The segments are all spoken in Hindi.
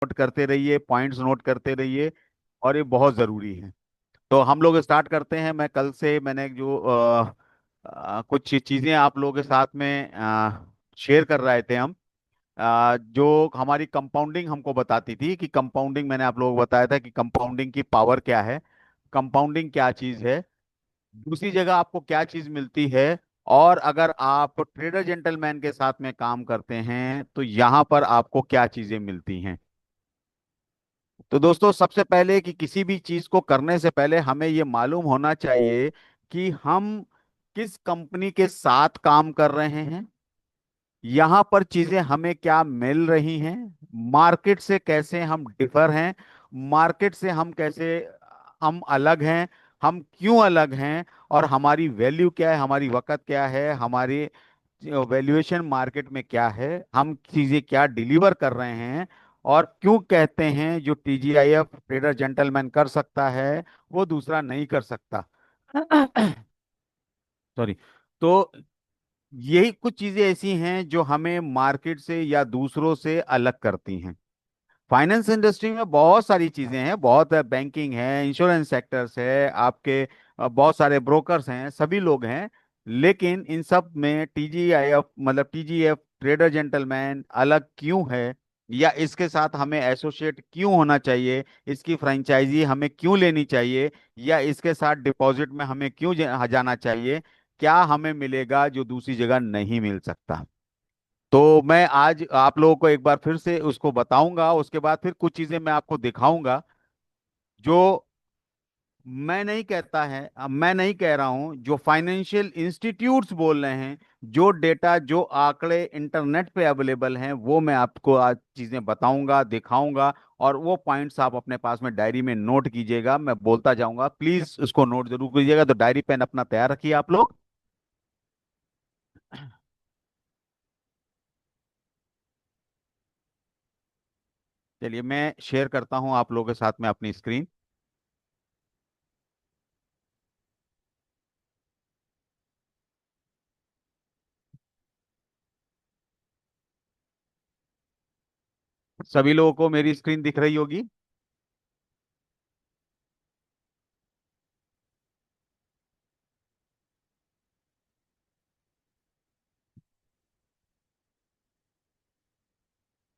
नोट करते रहिए, पॉइंट्स नोट करते रहिए, और ये बहुत ज़रूरी है। तो हम लोग स्टार्ट करते हैं। मैं कल से मैंने जो कुछ चीज़ें आप लोगों के साथ में शेयर कर रहे थे हम, जो हमारी कंपाउंडिंग हमको बताती थी कि कंपाउंडिंग, मैंने आप लोगों को बताया था कि कंपाउंडिंग की पावर क्या है, कंपाउंडिंग क्या चीज़ है, दूसरी जगह आपको क्या चीज़ मिलती है, और अगर आप ट्रेडर जेंटलमैन के साथ में काम करते हैं तो यहाँ पर आपको क्या चीज़ें मिलती हैं। तो दोस्तों, सबसे पहले कि किसी भी चीज को करने से पहले हमें ये मालूम होना चाहिए कि हम किस कंपनी के साथ काम कर रहे हैं, यहाँ पर चीजें हमें क्या मिल रही हैं, मार्केट से कैसे हम डिफर हैं, मार्केट से हम कैसे हम अलग हैं, हम क्यों अलग हैं, और हमारी वैल्यू क्या है, हमारी वक़्त क्या है, हमारी वैल्यूएशन मार्केट में क्या है, हम चीजें क्या डिलीवर कर रहे हैं, और क्यों कहते हैं जो टीजीआईएफ ट्रेडर जेंटलमैन कर सकता है वो दूसरा नहीं कर सकता। सॉरी। तो यही कुछ चीजें ऐसी हैं जो हमें मार्केट से या दूसरों से अलग करती हैं। फाइनेंस इंडस्ट्री में बहुत सारी चीजें हैं, बहुत बैंकिंग है, इंश्योरेंस सेक्टर्स है, आपके बहुत सारे ब्रोकर्स हैं, सभी लोग हैं। लेकिन इन सब में टीजीआईएफ मतलब टीजीएफ ट्रेडर जेंटलमैन अलग क्यों है, या इसके साथ हमें एसोसिएट क्यों होना चाहिए, इसकी फ्रेंचाइजी हमें क्यों लेनी चाहिए, या इसके साथ डिपॉजिट में हमें क्यों जाना चाहिए, क्या हमें मिलेगा जो दूसरी जगह नहीं मिल सकता। तो मैं आज आप लोगों को एक बार फिर से उसको बताऊंगा, उसके बाद फिर कुछ चीजें मैं आपको दिखाऊंगा जो मैं नहीं कह रहा हूं, जो फाइनेंशियल इंस्टीट्यूट्स बोल रहे हैं, जो डेटा, जो आंकड़े इंटरनेट पे अवेलेबल हैं, वो मैं आपको आज चीजें बताऊंगा, दिखाऊंगा। और वो पॉइंट्स आप अपने पास में डायरी में नोट कीजिएगा, मैं बोलता जाऊंगा, प्लीज उसको नोट जरूर कीजिएगा। तो डायरी पेन अपना तैयार रखिए आप लोग। चलिए, मैं शेयर करता हूं आप लोगों के साथ में अपनी स्क्रीन। सभी लोगों को मेरी स्क्रीन दिख रही होगी।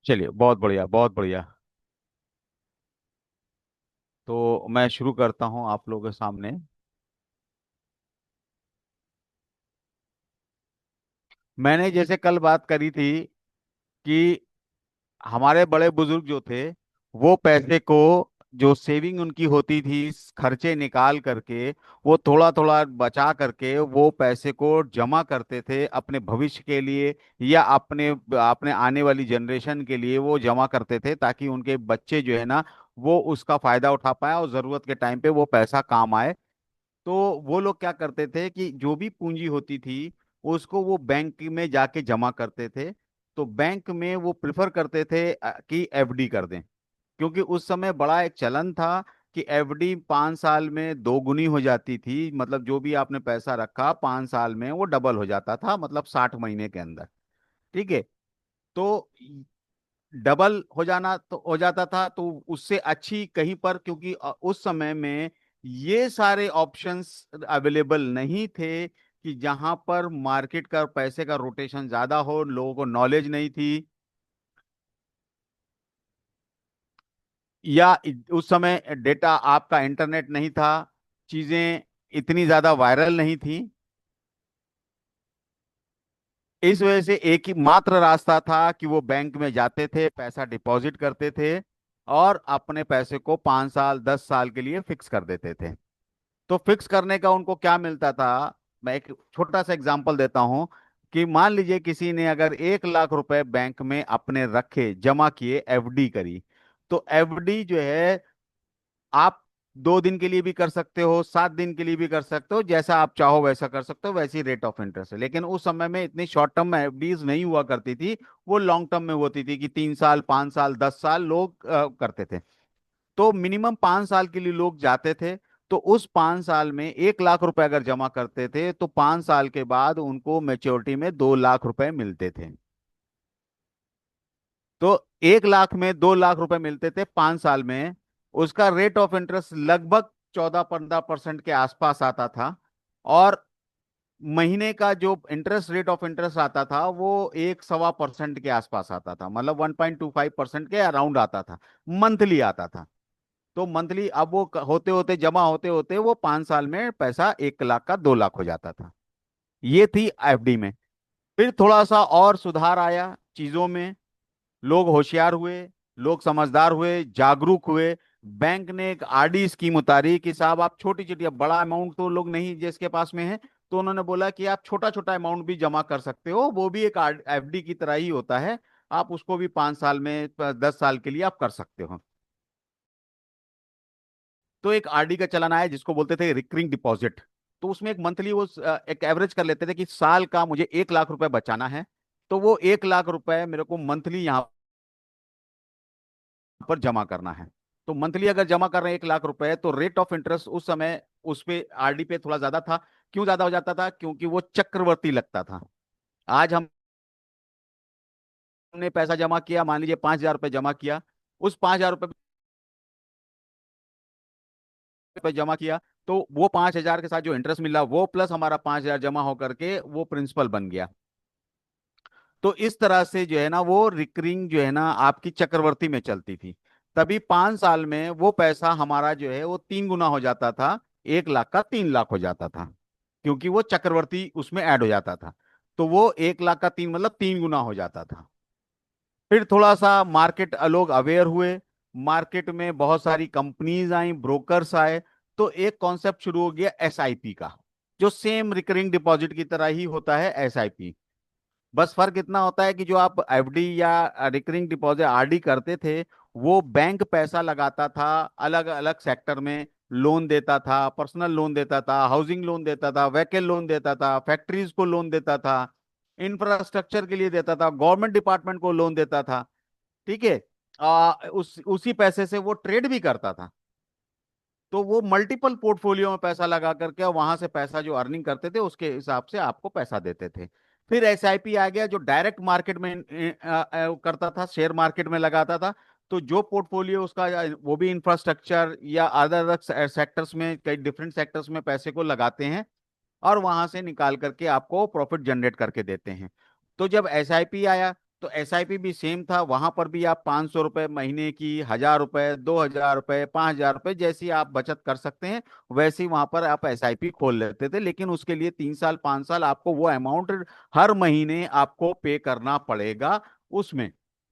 चलिए, बहुत बढ़िया, बहुत बढ़िया। तो मैं शुरू करता हूं आप लोगों के सामने। मैंने जैसे कल बात करी थी कि हमारे बड़े बुजुर्ग जो थे, वो पैसे को, जो सेविंग उनकी होती थी, खर्चे निकाल करके, वो थोड़ा थोड़ा बचा करके वो पैसे को जमा करते थे अपने भविष्य के लिए, या अपने अपने आने वाली जनरेशन के लिए वो जमा करते थे, ताकि उनके बच्चे जो है ना, वो उसका फायदा उठा पाए और जरूरत के टाइम पे वो पैसा काम आए। तो वो लोग क्या करते थे कि जो भी पूंजी होती थी उसको वो बैंक में जाके जमा करते थे। तो बैंक में वो प्रिफर करते थे कि एफडी कर दें, क्योंकि उस समय बड़ा एक चलन था कि एफडी 5 साल में दोगुनी हो जाती थी, मतलब जो भी आपने पैसा रखा 5 साल में वो डबल हो जाता था, मतलब 60 महीने के अंदर। ठीक है। तो डबल हो जाना तो हो जाता था, तो उससे अच्छी कहीं पर, क्योंकि उस समय में ये सारे ऑप्शंस अवेलेबल नहीं थे कि जहां पर मार्केट का पैसे का रोटेशन ज्यादा हो, लोगों को नॉलेज नहीं थी, या उस समय डेटा आपका इंटरनेट नहीं था, चीजें इतनी ज्यादा वायरल नहीं थी। इस वजह से एक ही मात्र रास्ता था कि वो बैंक में जाते थे, पैसा डिपॉजिट करते थे, और अपने पैसे को 5 साल 10 साल के लिए फिक्स कर देते थे। तो फिक्स करने का उनको क्या मिलता था, मैं एक छोटा सा एग्जांपल देता हूं कि मान लीजिए किसी ने अगर 1 लाख रुपए बैंक में अपने रखे, जमा किए, एफडी करी। तो एफडी जो है, आप 2 दिन के लिए भी कर सकते हो, 7 दिन के लिए भी कर सकते हो, जैसा आप चाहो वैसा कर सकते हो, वैसी रेट ऑफ इंटरेस्ट है। लेकिन उस समय में इतनी शॉर्ट टर्म में एफडीज नहीं हुआ करती थी, वो लॉन्ग टर्म में होती थी कि 3 साल 5 साल 10 साल लोग करते थे। तो मिनिमम 5 साल के लिए लोग जाते थे। तो उस 5 साल में 1 लाख रुपए अगर जमा करते थे तो 5 साल के बाद उनको मेच्योरिटी में 2 लाख रुपए मिलते थे। तो 1 लाख में 2 लाख रुपए मिलते थे 5 साल में। उसका रेट ऑफ इंटरेस्ट लगभग 14-15% के आसपास आता था। और महीने का जो इंटरेस्ट रेट ऑफ इंटरेस्ट आता था वो 1-1.25% के आसपास आता था, मतलब 1.25% के अराउंड आता था। मंथली आता था। तो मंथली अब वो होते होते जमा होते होते वो 5 साल में पैसा 1 लाख का 2 लाख हो जाता था। ये थी एफडी में। फिर थोड़ा सा और सुधार आया चीजों में। लोग होशियार हुए, लोग समझदार हुए, जागरूक हुए। बैंक ने एक आरडी स्कीम उतारी कि साहब आप छोटी छोटी, अब बड़ा अमाउंट तो लोग नहीं जिसके पास में है, तो उन्होंने बोला कि आप छोटा छोटा अमाउंट भी जमा कर सकते हो, वो भी एक एफडी की तरह ही होता है। आप उसको भी 5 साल में 10 साल के लिए आप कर सकते हो। तो एक आरडी का चलन आया जिसको बोलते थे रिकरिंग डिपॉजिट। तो उसमें एक मंथली वो एक एवरेज कर लेते थे कि साल का मुझे 1 लाख रुपए बचाना है, तो वो 1 लाख रुपए मेरे को मंथली यहाँ पर जमा करना है। तो मंथली अगर जमा कर रहे हैं 1 लाख रुपए, तो रेट ऑफ इंटरेस्ट उस समय उस पे आरडी पे थोड़ा ज्यादा था। क्यों ज्यादा हो जाता था? क्योंकि वो चक्रवर्ती लगता था। आज हमने पैसा जमा किया, मान लीजिए 5,000 रुपये जमा किया। उस 5,000 रुपये जमा किया, तो वो 5,000 के साथ जो इंटरेस्ट मिला वो प्लस हमारा 5,000 जमा होकर के वो प्रिंसिपल बन गया। तो इस तरह से जो है ना वो रिकरिंग जो है ना आपकी चक्रवर्ती में चलती थी। तभी 5 साल में वो पैसा हमारा जो है वो 3 गुना हो जाता था। 1 लाख का 3 लाख हो जाता था, क्योंकि वो चक्रवर्ती उसमें ऐड हो जाता था। तो वो 1 लाख का 3 मतलब 3 गुना हो जाता था। फिर थोड़ा सा मार्केट लोग अवेयर हुए। मार्केट में बहुत सारी कंपनीज आई, ब्रोकर्स आए। तो एक कॉन्सेप्ट शुरू हो गया एसआईपी का, जो सेम रिकरिंग डिपॉजिट की तरह ही होता है एसआईपी। बस फर्क इतना होता है कि जो आप एफडी या रिकरिंग डिपॉजिट आरडी करते थे, वो बैंक पैसा लगाता था अलग अलग सेक्टर में। लोन देता था, पर्सनल लोन देता था, हाउसिंग लोन देता था, व्हीकल लोन देता था, फैक्ट्रीज को लोन देता था, इंफ्रास्ट्रक्चर के लिए देता था, गवर्नमेंट डिपार्टमेंट को लोन देता था। ठीक है। उसी पैसे से वो ट्रेड भी करता था। तो वो मल्टीपल पोर्टफोलियो में पैसा लगा करके और वहां से पैसा जो अर्निंग करते थे उसके हिसाब से आपको पैसा देते थे। फिर एसआईपी आ गया जो डायरेक्ट मार्केट में करता था, शेयर मार्केट में लगाता था। तो जो पोर्टफोलियो उसका वो भी इंफ्रास्ट्रक्चर या अदर अदर सेक्टर्स में, कई डिफरेंट सेक्टर्स में पैसे को लगाते हैं और वहां से निकाल करके आपको प्रॉफिट जनरेट करके देते हैं। तो जब एसआईपी आया तो एसआईपी भी सेम था। वहां पर भी आप 500 रुपए महीने की, 1,000 रुपए, 2,000 रुपए, 5,000 रुपए जैसी आप बचत कर सकते हैं, वैसे ही वहां पर आप एसआईपी खोल लेते थे। लेकिन उसके लिए 3 साल 5 साल आपको वो अमाउंट हर महीने आपको पे करना पड़ेगा उसमें।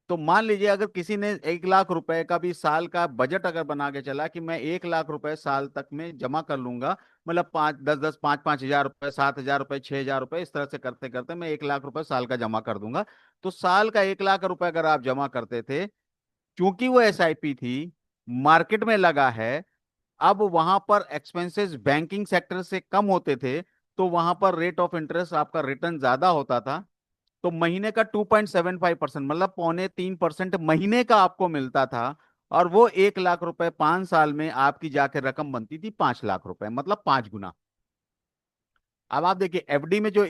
तो मान लीजिए अगर किसी ने 1 लाख रुपए का भी साल का बजट अगर बना के चला कि मैं 1 लाख रुपए साल तक में जमा कर लूंगा, मतलब 5-10-10, 5-5 हजार रुपए, 7,000 रुपए, 6,000 रुपए, इस तरह से करते करते मैं 1 लाख रुपए साल का जमा कर दूंगा। तो साल का 1 लाख रुपए अगर आप जमा करते थे, क्योंकि वो एसआईपी थी, मार्केट में लगा है, अब वहां पर एक्सपेंसेस बैंकिंग सेक्टर से कम होते थे, तो वहां पर रेट ऑफ इंटरेस्ट आपका रिटर्न ज्यादा होता था। तो महीने का 2.75%, मतलब 2.75% महीने का आपको मिलता था। और वो 1 लाख रुपए 5 साल में आपकी जाकर रकम बनती थी 5 लाख रुपए, मतलब 5 गुना। अब आप देखिए एफडी में जो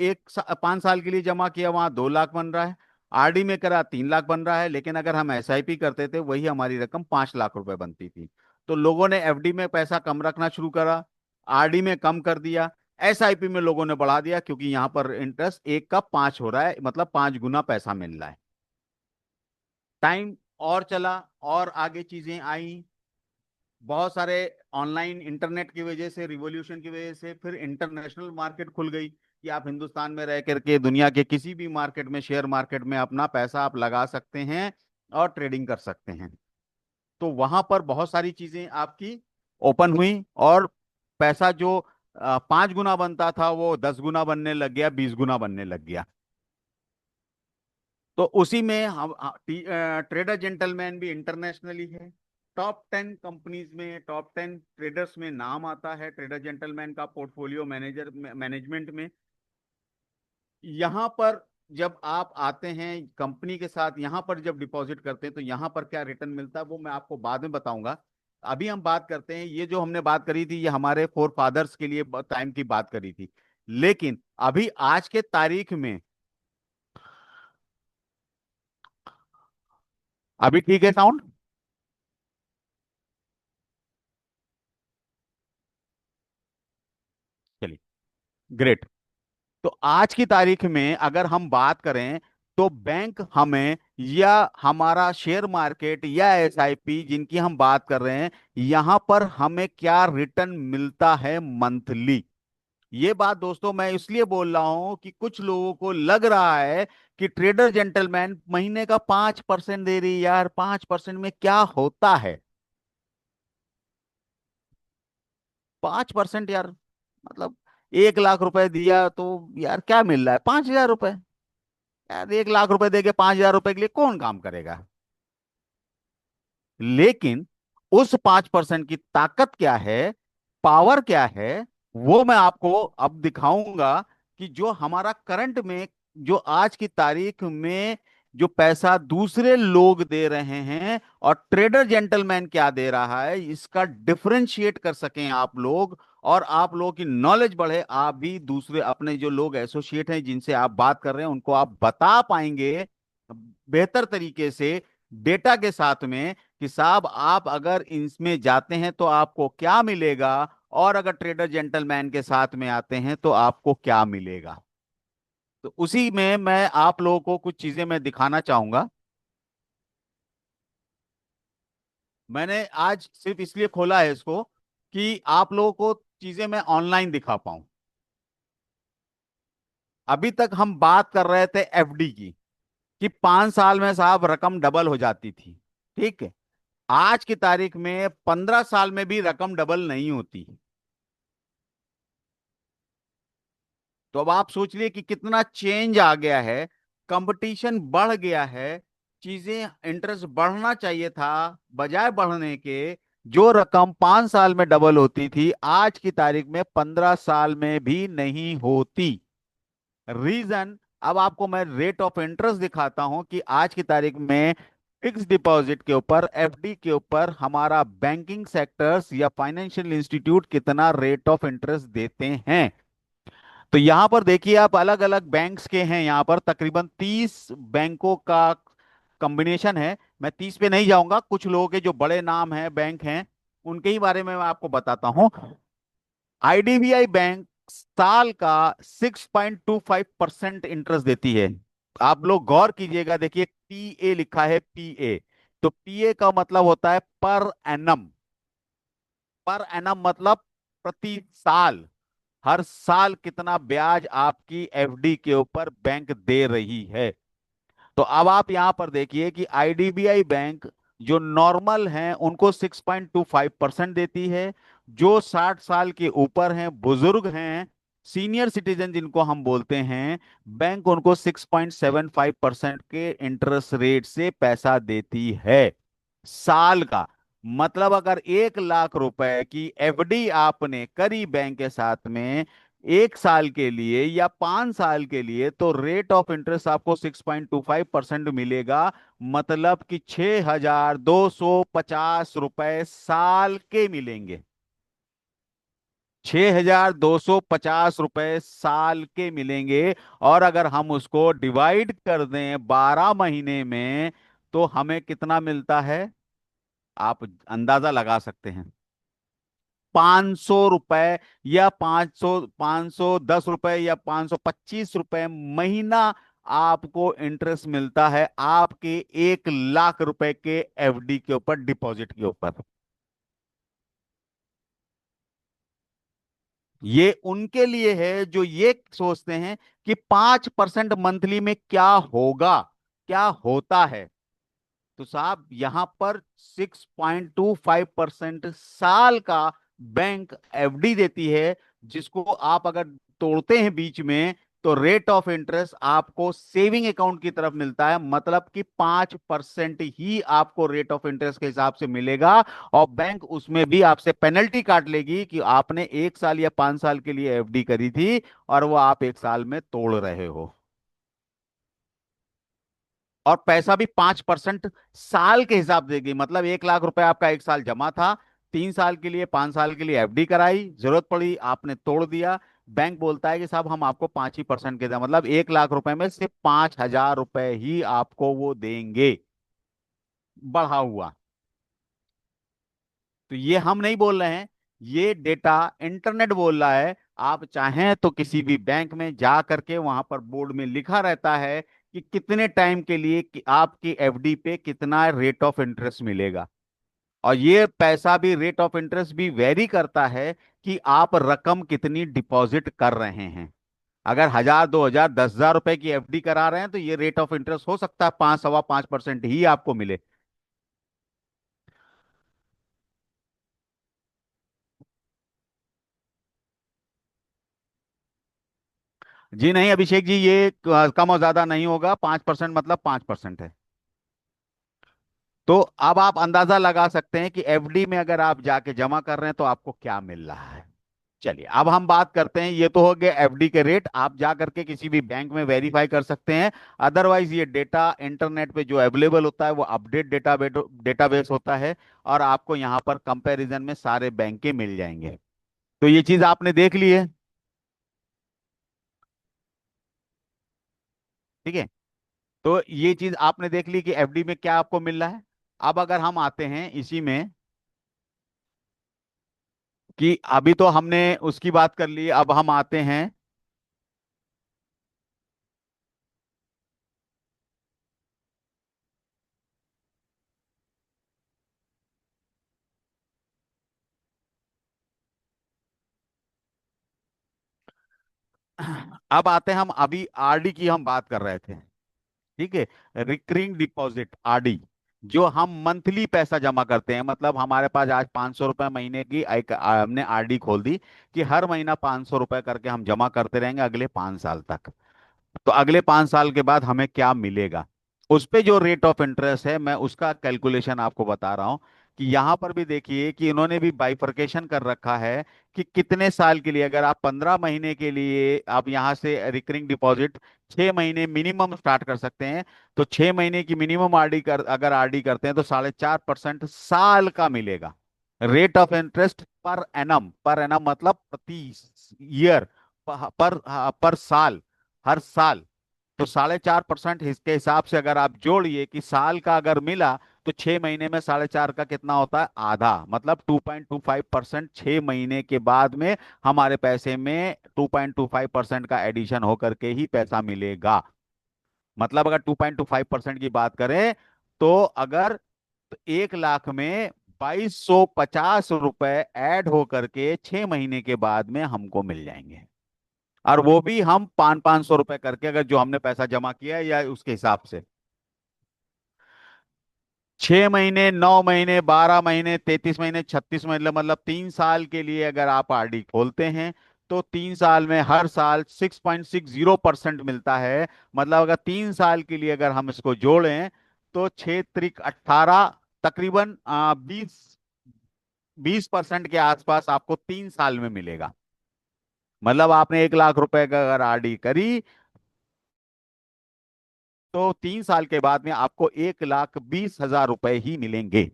5 साल के लिए जमा किया वहां 2 लाख बन रहा है, आरडी में करा 3 लाख बन रहा है, लेकिन अगर हम एसआईपी करते थे वही हमारी रकम 5 लाख रुपए बनती थी। तो लोगों ने एफडी में पैसा कम रखना शुरू करा, आरडी में कम कर दिया, एसआईपी में लोगों ने बढ़ा दिया, क्योंकि यहां पर इंटरेस्ट 1 का 5 हो रहा है, मतलब 5 गुना पैसा मिल रहा है। टाइम और चला, और आगे चीजें आई। बहुत सारे ऑनलाइन इंटरनेट की वजह से, रिवॉल्यूशन की वजह से फिर इंटरनेशनल मार्केट खुल गई कि आप हिंदुस्तान में रह करके दुनिया के किसी भी मार्केट में, शेयर मार्केट में अपना पैसा आप लगा सकते हैं और ट्रेडिंग कर सकते हैं। तो वहां पर बहुत सारी चीजें आपकी ओपन हुई, और पैसा जो 5 गुना बनता था वो 10 गुना बनने लग गया, 20 गुना बनने लग गया। तो उसी में हम ट्रेडर जेंटलमैन भी इंटरनेशनली है। टॉप 10 कंपनीज में, टॉप 10 ट्रेडर्स में नाम आता है ट्रेडर जेंटलमैन का, पोर्टफोलियो मैनेजर मैनेजमेंट में। यहाँ पर जब आप आते हैं कंपनी के साथ, यहाँ पर जब डिपॉजिट करते हैं तो यहाँ पर क्या रिटर्न मिलता है वो मैं आपको बाद में बताऊंगा। अभी हम बात करते हैं, ये जो हमने बात करी थी ये हमारे फोर फादर्स के लिए टाइम की बात करी थी। लेकिन अभी आज के तारीख में अभी ठीक है साउंड? चलिए, ग्रेट। तो आज की तारीख में अगर हम बात करें, तो बैंक हमें, या हमारा शेयर मार्केट या एसआईपी जिनकी हम बात कर रहे हैं, यहां पर हमें क्या रिटर्न मिलता है मंथली। ये बात दोस्तों मैं इसलिए बोल रहा हूं कि कुछ लोगों को लग रहा है कि ट्रेडर जेंटलमैन महीने का 5% दे रही है। यार 5% में क्या होता है? 5% यार, मतलब 1 लाख रुपए दिया तो यार क्या मिल रहा है? 5,000 रुपए। यार 1 लाख रुपए दे के 5,000 रुपए के लिए कौन काम करेगा? लेकिन उस 5% की ताकत क्या है, पावर क्या है, वो मैं आपको अब दिखाऊंगा। कि जो हमारा करंट में, जो आज की तारीख में जो पैसा दूसरे लोग दे रहे हैं और ट्रेडर जेंटलमैन क्या दे रहा है, इसका डिफरेंशिएट कर सकें आप लोग, और आप लोगों की नॉलेज बढ़े, आप भी दूसरे अपने जो लोग एसोसिएट हैं जिनसे आप बात कर रहे हैं उनको आप बता पाएंगे बेहतर तरीके से, डेटा के साथ में, कि साहब आप अगर इसमें जाते हैं तो आपको क्या मिलेगा, और अगर ट्रेडर जेंटलमैन के साथ में आते हैं तो आपको क्या मिलेगा। तो उसी में मैं आप लोगों को कुछ चीजें मैं दिखाना चाहूंगा। मैंने आज सिर्फ इसलिए खोला है इसको कि आप लोगों को चीजें मैं ऑनलाइन दिखा पाऊं। अभी तक हम बात कर रहे थे एफडी की, कि 5 साल में साहब रकम डबल हो जाती थी। ठीक है। आज की तारीख में 15 साल में भी रकम डबल नहीं होती। तो अब आप सोच लिए कि कितना चेंज आ गया है, कंपटीशन बढ़ गया है, चीजें, इंटरेस्ट बढ़ना चाहिए था बजाय बढ़ने के। जो रकम 5 साल में डबल होती थी, आज की तारीख में 15 साल में भी नहीं होती। रीजन, अब आपको मैं रेट ऑफ इंटरेस्ट दिखाता हूं कि आज की तारीख में फिक्स डिपॉजिट के ऊपर, एफडी के ऊपर, हमारा बैंकिंग सेक्टर्स या फाइनेंशियल इंस्टीट्यूट कितना रेट ऑफ इंटरेस्ट देते हैं। तो यहां पर देखिए, आप अलग अलग बैंक्स के हैं, यहां पर तकरीबन 30 बैंकों का कॉम्बिनेशन है। मैं 30 पे नहीं जाऊंगा, कुछ लोगों के जो बड़े नाम हैं, बैंक हैं, उनके ही बारे में मैं आपको बताता हूं। आईडीबीआई बैंक साल का 6.25% इंटरेस्ट देती है। आप लोग गौर कीजिएगा, देखिए पीए लिखा है, पीए। तो पीए का मतलब होता है पर एनम। पर एनम मतलब प्रति साल, हर साल कितना ब्याज आपकी एफडी के ऊपर बैंक दे रही है। तो अब आप यहां पर देखिए कि आईडीबीआई बैंक जो नॉर्मल हैं उनको 6.25% देती है। जो 60 साल के ऊपर हैं, बुजुर्ग हैं, सीनियर सिटीजन जिनको हम बोलते हैं, बैंक उनको 6.75% के इंटरेस्ट रेट से पैसा देती है साल का। मतलब अगर 1 लाख रुपए की एफडी आपने करी बैंक के साथ में 1 साल के लिए या 5 साल के लिए, तो रेट ऑफ इंटरेस्ट आपको 6.25% मिलेगा। मतलब कि 6,250 रुपए साल के मिलेंगे। 6,250 रुपए साल के मिलेंगे। और अगर हम उसको डिवाइड कर दें 12 महीने में, तो हमें कितना मिलता है? आप अंदाजा लगा सकते हैं। 500 रुपए, या 510 रुपए, या 525 रुपए महीना आपको इंटरेस्ट मिलता है आपके 1 लाख रुपए के एफडी के ऊपर, डिपॉजिट के ऊपर। ये उनके लिए है जो ये सोचते हैं कि 5% मंथली में क्या होगा, क्या होता है। तो साहब यहां पर 6.25% साल का बैंक एफडी देती है, जिसको आप अगर तोड़ते हैं बीच में, तो रेट ऑफ इंटरेस्ट आपको सेविंग अकाउंट की तरफ मिलता है। मतलब कि 5% ही आपको रेट ऑफ इंटरेस्ट के हिसाब से मिलेगा। और बैंक उसमें भी आपसे पेनल्टी काट लेगी कि आपने 1 साल या 5 साल के लिए एफडी करी थी और वो आप 1 साल में तोड़ रहे हो। और पैसा भी 5% साल के हिसाब देगी। मतलब 1 लाख रुपए आपका 1 साल जमा था, 3 साल के लिए, 5 साल के लिए एफडी कराई, जरूरत पड़ी आपने तोड़ दिया, बैंक बोलता है कि साहब हम आपको 5 ही% के दें, मतलब 1 लाख रुपए में सिर्फ 5,000 रुपए ही आपको वो देंगे। बढ़ा हुआ। तो ये हम नहीं बोल रहे हैं, ये डेटा इंटरनेट बोल रहा है। आप चाहें तो किसी भी बैंक में जा करके वहां पर बोर्ड में लिखा रहता है कि कितने टाइम के लिए कि आपकी एफडी पे कितना रेट ऑफ इंटरेस्ट मिलेगा। और ये पैसा भी, रेट ऑफ इंटरेस्ट भी वेरी करता है कि आप रकम कितनी डिपॉजिट कर रहे हैं। अगर 1,000, 2,000, 10,000 रुपए की एफडी करा रहे हैं तो ये रेट ऑफ इंटरेस्ट हो सकता है 5, 5.25% ही आपको मिले। जी नहीं अभिषेक जी, ये कम और ज्यादा नहीं होगा। 5% मतलब 5% है। तो अब आप अंदाजा लगा सकते हैं कि एफडी में अगर आप जाके जमा कर रहे हैं तो आपको क्या मिल रहा है। चलिए अब हम बात करते हैं, ये तो हो गए एफडी के रेट, आप जा करके किसी भी बैंक में वेरीफाई कर सकते हैं। अदरवाइज ये डेटा इंटरनेट पे जो अवेलेबल होता है वो अपडेट डेटाबेस होता है, और आपको यहाँ पर कंपैरिजन में सारे बैंक के मिल जाएंगे। तो ये चीज आपने देख ली है। ठीक है, तो ये चीज आपने देख ली कि एफडी में क्या आपको मिल रहा है। अब अगर हम आते हैं इसी में कि अभी तो हमने उसकी बात कर ली, अब हम आते हैं। अब आते हैं, हम अभी आरडी की हम बात कर रहे थे। ठीक है, रिकरिंग डिपॉजिट आरडी, जो हम मंथली पैसा जमा करते हैं। मतलब हमारे पास आज 500 रुपए महीने की एक हमने आरडी खोल दी कि हर महीना 500 रुपए करके हम जमा करते रहेंगे अगले 5 साल तक। तो अगले 5 साल के बाद हमें क्या मिलेगा, उस पे जो रेट ऑफ इंटरेस्ट है, मैं उसका कैलकुलेशन आपको बता रहा हूं। कि यहां पर भी देखिए कि इन्होंने भी बाइफरकेशन कर रखा है कि कितने साल के लिए। अगर आप 15 महीने के लिए आप यहां से रिकरिंग डिपॉजिट 6 महीने मिनिमम स्टार्ट कर सकते हैं। तो 6 महीने की मिनिमम आरडी कर, अगर आरडी करते हैं तो 4.5% साल का मिलेगा। Rate of interest per annum, per annum मतलब प्रति ईयर, पर साल, हर साल। तो 4.5% इसके हिसाब से अगर आप जोड़िए कि साल का अगर मिला, तो 6 महीने में 4.5 का कितना होता है, आधा, मतलब 2.25% 6 महीने के बाद में हमारे पैसे में 2.25% का एडिशन होकर के ही पैसा मिलेगा। मतलब अगर 2.25% की बात करें, तो अगर 1 लाख में 2,250 रुपए ऐड होकर के 6 महीने के बाद में हमको मिल जाएंगे। और वो भी हम 500 500 रुपए करके, अगर जो हमने पैसा जमा किया है या उसके हिसाब से। 6 महीने, 9 महीने, 12 महीने, 33 महीने, 36 महीने, मतलब 3 साल के लिए अगर आप आरडी खोलते हैं तो 3 साल में हर साल 6.60% मिलता है। मतलब अगर 3 साल के लिए अगर हम इसको जोड़ें तो 6 त्रिक 18, तकरीबन 20% के आसपास आपको 3 साल में मिलेगा। मतलब आपने 1 लाख रुपए का अगर आरडी करी, तो 3 साल के बाद में आपको 1,20,000 रुपए ही मिलेंगे।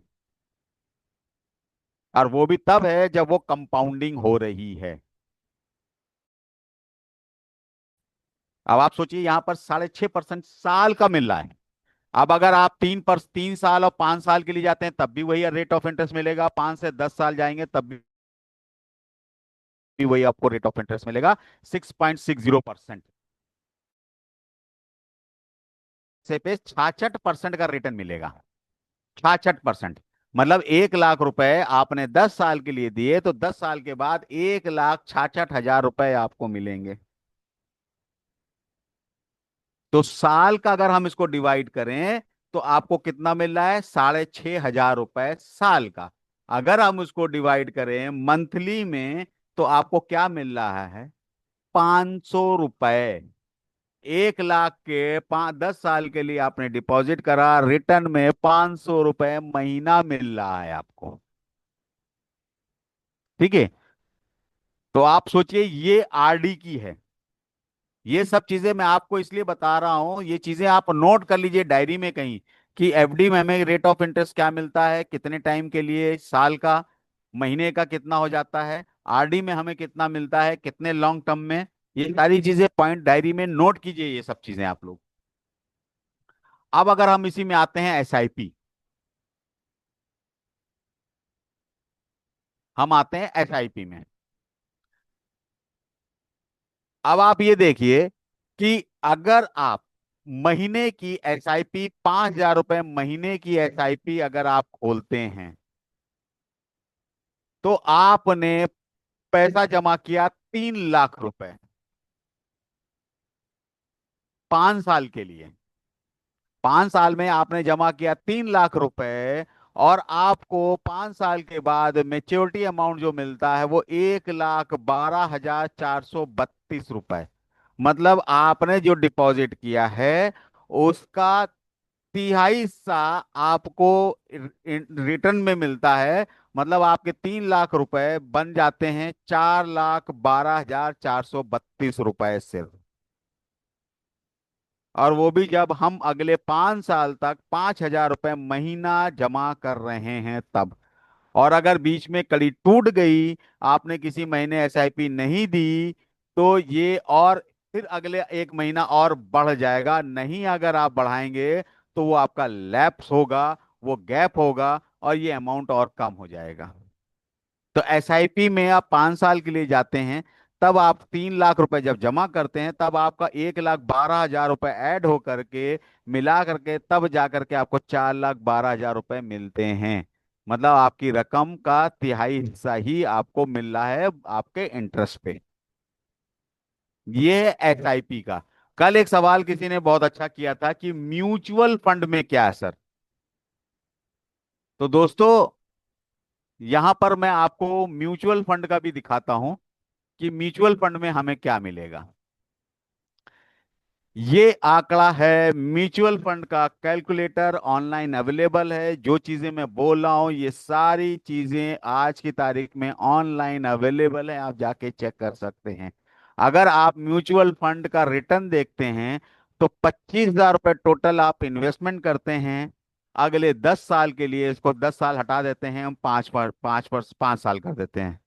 और वो भी तब है जब वो कंपाउंडिंग हो रही है। अब आप सोचिए यहाँ पर 6.5% साल का मिल रहा है। अब अगर आप 3 साल और 5 साल के लिए जाते हैं तब भी वही रेट ऑफ इंटरेस्ट मिलेगा, 5 से 10 साल जाएंगे तब भी वही आपको रेट ऑफ इंटरेस्ट मिलेगा, 6.60%। से पे 66% का रिटर्न मिलेगा। 66%, मतलब 1 लाख रुपए आपने 10 साल के लिए दिए तो 10 साल के बाद 1,66,000 रुपए आपको मिलेंगे। तो साल का अगर हम इसको डिवाइड करें तो आपको कितना मिल रहा है, 6,500 रुपए साल का। अगर हम उसको डिवाइड करें मंथली में तो आपको क्या मिल रहा है, 500 रुपए। 1 लाख के 10 साल के लिए आपने डिपॉजिट करा, रिटर्न में 500 रुपए महीना मिल रहा है आपको। ठीक है, तो आप सोचिए ये आरडी की है। ये सब चीजें मैं आपको इसलिए बता रहा हूं, ये चीजें आप नोट कर लीजिए डायरी में कहीं कि एफडी में हमें रेट ऑफ इंटरेस्ट क्या मिलता है, कितने टाइम के लिए, साल का, महीने का कितना हो जाता है, आरडी में हमें कितना मिलता है, कितने लॉन्ग टर्म में। ये सारी चीजें पॉइंट डायरी में नोट कीजिए, ये सब चीजें आप लोग। अब अगर हम इसी में आते हैं एसआईपी। हम आते हैं एसआईपी में। अब आप ये देखिए कि अगर आप महीने की एसआईपी, 5,000 रुपए महीने की एसआईपी अगर आप खोलते हैं, तो आपने पैसा जमा किया 3 लाख रुपए 5 साल के लिए। 5 साल में आपने जमा किया 3 लाख रुपए, और आपको 5 साल के बाद मेच्योरिटी अमाउंट जो मिलता है वो 1,12,432 रुपए। मतलब आपने जो डिपॉजिट किया है उसका तिहाई हिस्सा आपको रिटर्न में मिलता है। मतलब आपके 3 लाख रुपए बन जाते हैं 4,12,432 रुपए सिर्फ। और वो भी जब हम अगले 5 साल तक 5,000 रुपये महीना जमा कर रहे हैं तब। और अगर बीच में कड़ी टूट गई, आपने किसी महीने एसआईपी नहीं दी, तो ये और फिर अगले 1 महीना और बढ़ जाएगा। नहीं अगर आप बढ़ाएंगे तो वो आपका लैप्स होगा, वो गैप होगा, और ये अमाउंट और कम हो जाएगा। तो एसआईपी में आप 5 साल के लिए जाते हैं, तब आप 3 लाख रुपए जब जमा करते हैं, तब आपका 1,12,000 रुपए ऐड हो करके, मिला करके, तब जा करके आपको 4,12,000 रुपए मिलते हैं। मतलब आपकी रकम का तिहाई हिस्सा ही आपको मिल रहा है आपके इंटरेस्ट पे। ये है एसआईपी का। कल एक सवाल किसी ने बहुत अच्छा किया था कि म्यूचुअल फंड में क्या है सर। तो दोस्तों, यहां पर मैं आपको म्यूचुअल फंड का भी दिखाता हूं कि म्यूचुअल फंड में हमें क्या मिलेगा। ये आंकड़ा है म्यूचुअल फंड का, कैलकुलेटर ऑनलाइन अवेलेबल है। जो चीजें मैं बोल रहा हूं ये सारी चीजें आज की तारीख में ऑनलाइन अवेलेबल है, आप जाके चेक कर सकते हैं। अगर आप म्यूचुअल फंड का रिटर्न देखते हैं, तो 25,000 रुपये टोटल आप इन्वेस्टमेंट करते हैं अगले 10 साल के लिए। इसको 10 साल हटा देते हैं हम, 5 साल कर देते हैं,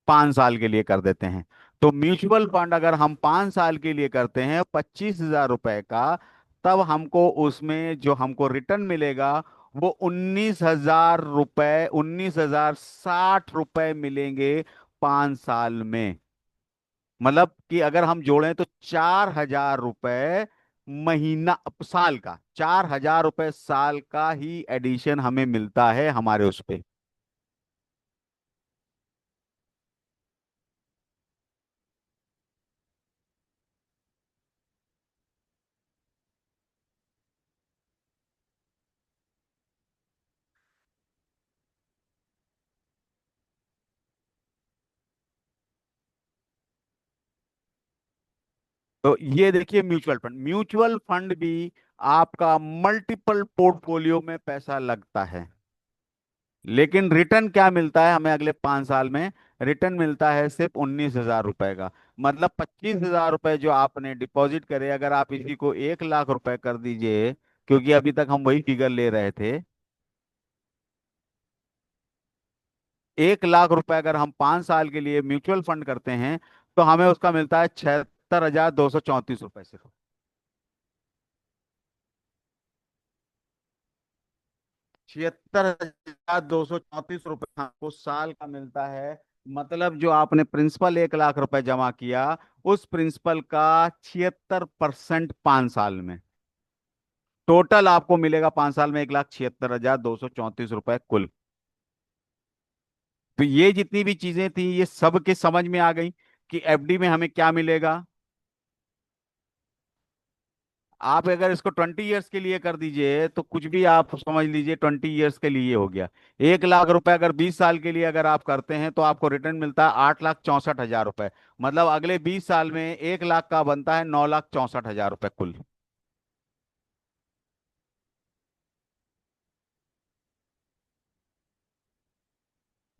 5 साल के लिए कर देते हैं। तो म्यूचुअल फंड अगर हम 5 साल के लिए करते हैं 25,000 रुपए का, तब हमको उसमें जो हमको रिटर्न मिलेगा वो 19,000 रुपए, 19,060 रुपए मिलेंगे 5 साल में। मतलब कि अगर हम जोड़ें तो 4,000 रुपए महीना, साल का 4,000 रुपए साल का ही एडिशन हमें मिलता है हमारे उस पे। तो ये देखिए म्यूचुअल फंड भी आपका मल्टीपल पोर्टफोलियो में पैसा लगता है, लेकिन रिटर्न क्या मिलता है हमें अगले 5 साल में? रिटर्न मिलता है सिर्फ 19,000 रुपए का। मतलब 25,000 रुपए जो आपने डिपॉजिट करे, अगर आप इसी को 1 लाख रुपए कर दीजिए, क्योंकि अभी तक हम वही फिगर ले रहे थे। 1 लाख रुपए अगर हम 5 साल के लिए म्यूचुअल फंड करते हैं, तो हमें उसका मिलता है 76,234 रुपए सिर्फ। 76,234 रुपये आपको साल का मिलता है। मतलब जो आपने प्रिंसिपल 1 लाख रुपए जमा किया, उस प्रिंसिपल का 76% 5 साल में, टोटल आपको मिलेगा 5 साल में 1,76,234 रुपए कुल। तो ये जितनी भी चीजें थी ये सब के समझ में आ गई कि एफडी में हमें क्या मिलेगा। आप अगर इसको 20 ईयर्स के लिए कर दीजिए तो कुछ भी आप समझ लीजिए 20 ईयर्स के लिए हो गया। 1 लाख रुपए अगर 20 साल के लिए अगर आप करते हैं तो आपको रिटर्न मिलता है 8,64,000 रुपए। मतलब अगले 20 साल में 1 लाख का बनता है 9,64,000 रुपए कुल।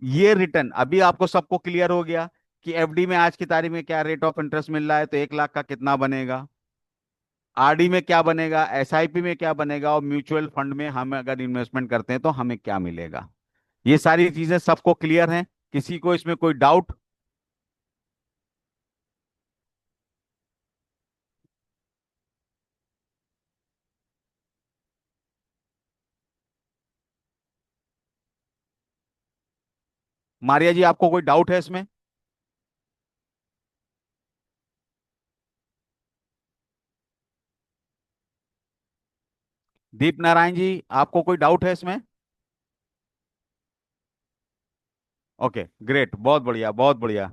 ये रिटर्न अभी आपको सबको क्लियर हो गया कि एफडी में आज की तारीख में क्या रेट ऑफ इंटरेस्ट मिल रहा है, तो 1 लाख का कितना बनेगा, आरडी में क्या बनेगा, एसआईपी में क्या बनेगा, और म्यूचुअल फंड में हम अगर इन्वेस्टमेंट करते हैं तो हमें क्या मिलेगा। ये सारी चीजें सबको क्लियर हैं? किसी को इसमें कोई डाउट? मारिया जी, आपको कोई डाउट है इसमें? दीप नारायण जी, आपको कोई डाउट है इसमें? ओके, ग्रेट, बहुत बढ़िया, बहुत बढ़िया।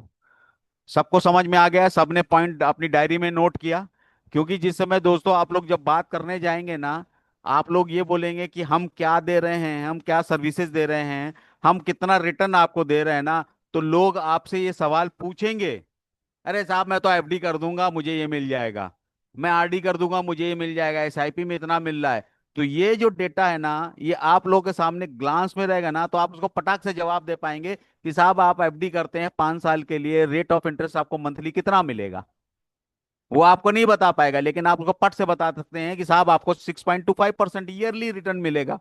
सबको समझ में आ गया, सबने पॉइंट अपनी डायरी में नोट किया? क्योंकि जिस समय दोस्तों आप लोग जब बात करने जाएंगे ना, आप लोग ये बोलेंगे कि हम क्या दे रहे हैं, हम क्या सर्विसेज दे रहे हैं, हम कितना रिटर्न आपको दे रहे हैं ना, तो लोग आपसे ये सवाल पूछेंगे। अरे साहब, मैं तो एफडी कर दूंगा, मुझे ये मिल जाएगा। मैं आरडी कर दूंगा, मुझे ये मिल जाएगा, एसआईपी में इतना मिल रहा है। तो ये जो डेटा है ना, ये आप लोगों के सामने ग्लांस में रहेगा ना, तो आप उसको पटाख से जवाब दे पाएंगे कि साहब आप एफडी करते हैं 5 साल के लिए, रेट ऑफ इंटरेस्ट आपको मंथली कितना मिलेगा। वो आपको नहीं बता पाएगा, लेकिन आप उसको पट से बता सकते हैं कि साहब आपको 6.25% ईयरली रिटर्न मिलेगा।